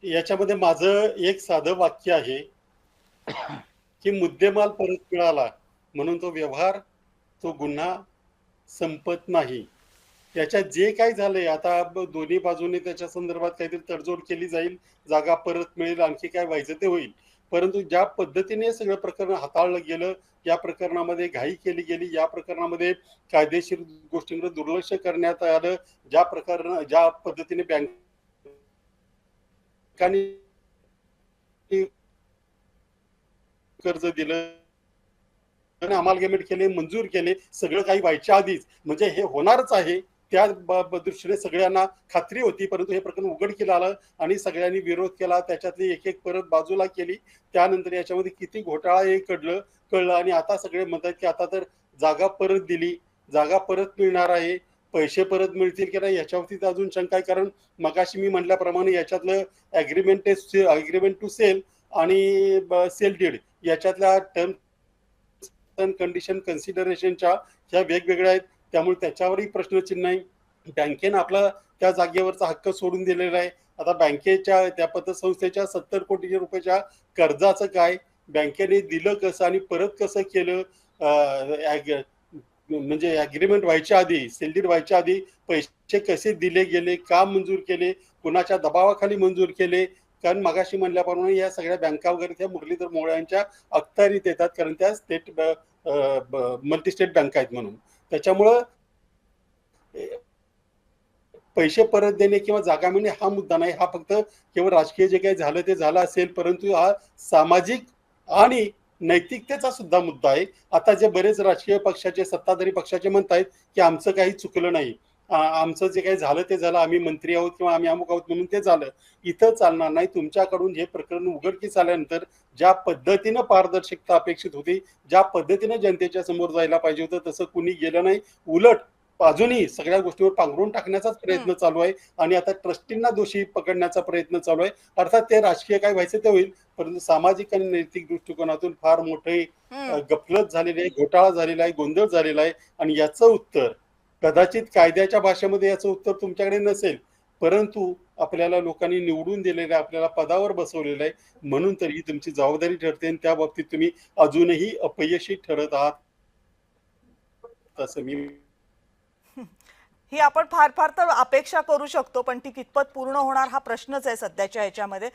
याच्यामध्ये माझं एक साधं वाक्य आहे, की मुद्देमाल परत मिळाला म्हणून तो व्यवहार, तो गुन्हा संपत नाही. त्याच्यात जे काही झालंय आता दोन्ही बाजूने त्याच्या संदर्भात काहीतरी तडजोड केली जाईल, जागा परत मिळेल, आणखी काय व्हायचं ते होईल. परंतु ज्या पद्धतीने सगळं प्रकरण हाताळलं गेलं, या प्रकरणामध्ये घाई केली गेली, या प्रकरणामध्ये कायदेशीर गोष्टींकडे दुर्लक्ष करण्यात आलं, ज्या पद्धतीने बँकांनी कर्ज दिलं अमालगमेंट केले, मंजूर केले, सगळं काही व्हायच्या आधीच, म्हणजे हे होणारच आहे त्या दृष्टीने सगळ्यांना खात्री होती. परंतु हे प्रकरण उघडकीला आलं आणि सगळ्यांनी विरोध केला, त्याच्यातली एक एक परत बाजूला केली. त्यानंतर याच्यामध्ये किती घोटाळा हे कळलं आणि आता सगळे म्हणतात की आता तर जागा परत दिली, जागा परत मिळणार आहे, पैसे परत मिळतील की नाही याच्यावरती तर अजून शंका आहे. कारण मगाशी मी म्हटल्याप्रमाणे याच्यातलं अग्रीमेंट टू सेल आणि सेल डीड याच्यातल्या कंडिशन कन्सिडरेशनच्या ह्या वेगवेगळ्या आहेत. त्यामुळे त्याच्यावरही प्रश्नचिन्ह आहे. बँकेनं आपला त्या जागेवरचा हक्क सोडून दिलेला आहे. आता बँकेच्या त्या पतसंस्थेच्या 70 कोटी रुपयाच्या कर्जाचं काय, बँकेने दिलं कसं आणि परत कसं केलं, म्हणजे अग्रीमेंट व्हायच्या आधी, सेलडीड व्हायच्या आधी पैसे कसे दिले गेले, का मंजूर केले, कुणाच्या दबावाखाली मंजूर केले. कारण मगाशी म्हणल्याप्रमाणे या सगळ्या बँका वगैरे त्या मुरलीधर मोहोळ यांच्या अखत्यारीत येतात, कारण त्या स्टेट मल्टी स्टेट बँक आहेत म्हणून. त्याच्यामुळं पैसे परत देणे किंवा जागा मिळणे हा मुद्दा नाही, हा फक्त केवळ राजकीय जे काही झालं ते झालं असेल, परंतु हा सामाजिक आणि नैतिकतेचा सुद्धा मुद्दा आहे. आता जे बरेच राजकीय पक्षाचे, सत्ताधारी पक्षाचे म्हणतायत की आमचं काही चुकलं नाही, आमचं जे काही झालं ते झालं, आम्ही मंत्री आहोत किंवा आम्ही अमुक आहोत म्हणून ते झालं. इथं चालणार नाही. तुमच्याकडून हे प्रकरण उघडकीस आल्यानंतर ज्या पद्धतीनं पारदर्शकता अपेक्षित होती, ज्या पद्धतीनं जनतेच्या समोर जायला पाहिजे होतं, तसं कुणी गेलं नाही. उलट अजूनही सगळ्या गोष्टीवर पांघरून टाकण्याचाच हं, प्रयत्न चालू आहे आणि आता ट्रस्टींना दोषी पकडण्याचा प्रयत्न चालू आहे. अर्थात ते राजकीय काय व्हायचं ते होईल, परंतु सामाजिक आणि नैतिक दृष्टिकोनातून फार मोठे हं. गफलत झालेली आहे, घोटाळा झालेला आहे, गोंधळ झालेला आहे. आणि याचं उत्तर कदाचित कायद्याच्या भाषेमध्ये याचं उत्तर तुमच्याकडे नसेल, परंतु आपल्याला लोकांनी निवडून दिलेलं आहे, आपल्याला पदावर बसवलेलं आहे, म्हणून तरी तुमची जबाबदारी ठरते आणि त्या बाबतीत तुम्ही अजूनही अपयशी ठरत आहात असं मी ही आपण फार फार तर अपेक्षा करू शकतो, पण ती कितपत पूर्ण होणार हा प्रश्नच आहे सध्याच्या ह्याच्यामध्ये.